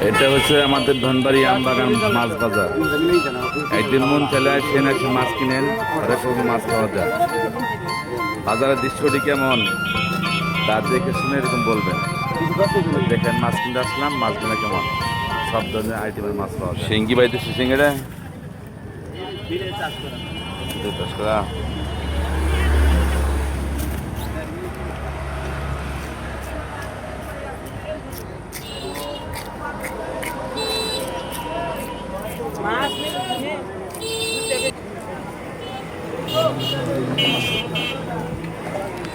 এটা হচ্ছে আমাদের ধনবাড়ি আমবাগান মাছ বাজার। একদিন মন চলে আসেন, এসে মাছ কিনেন, এরকম মাছ পাওয়া যায়। বাজারের দৃশ্যটি কেমন তা দেখে শুনে এরকম বলবেন। দেখেন মাছ কিনতে আসলাম, মাছগুলো কেমন, সব ধরনের আইটেমের মাছ পাওয়া যায়। শিঙ্গি বাইতেছে, শিঙ্গিটা 10 টাকা।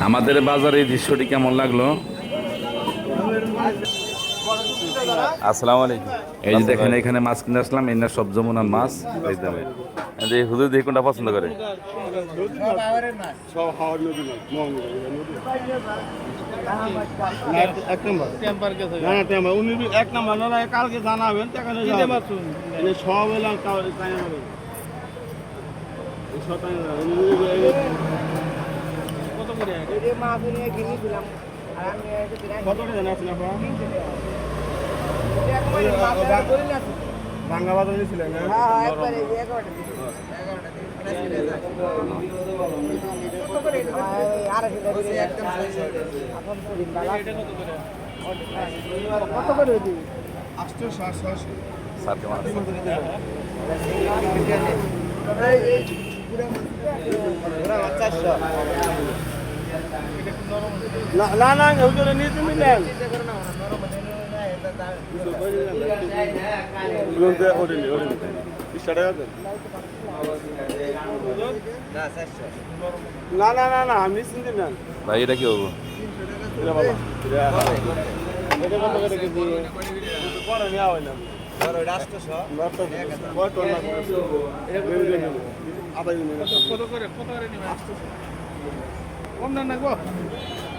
আমাদের বাজারে এই দৃশ্যটি কেমন লাগলো? আসসালামু আলাইকুম। এই যে দেখেন এখানে মাছ কিনে আসলাম, এই না সব যমুনার মাছ। এই দামে এই হুজুর দেখে কোনটা পছন্দ করে? কালকে জানাবেন সব এলাম কত করে জানাচ্ছেন ভাঙ্গা বাজার নিয়েছিলেন? কত করে 800 না না ওজনে নিয়ে তুমি নেন। না না না না আমি চিনতে নেন ভাই। এটা কি হবো?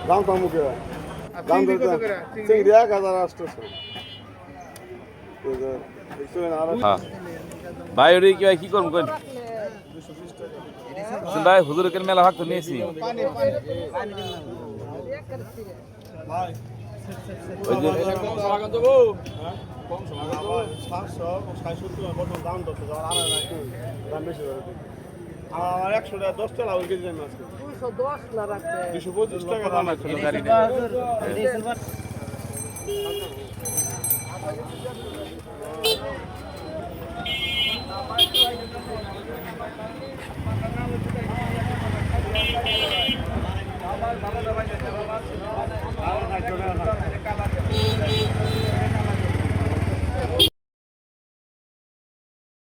দাম কম মুখে দাম চিংড়ি 1800। ভাই ওটা কি ভাই কি করবো ভাই? হুজুরের মেলা ভাগ তো নিয়েছি। আমার 100 টাকা 10 টাকা লাভ কেজি দাম আছে। 210 না রাখতে 225 টাকা দাম আছে গাড়ি।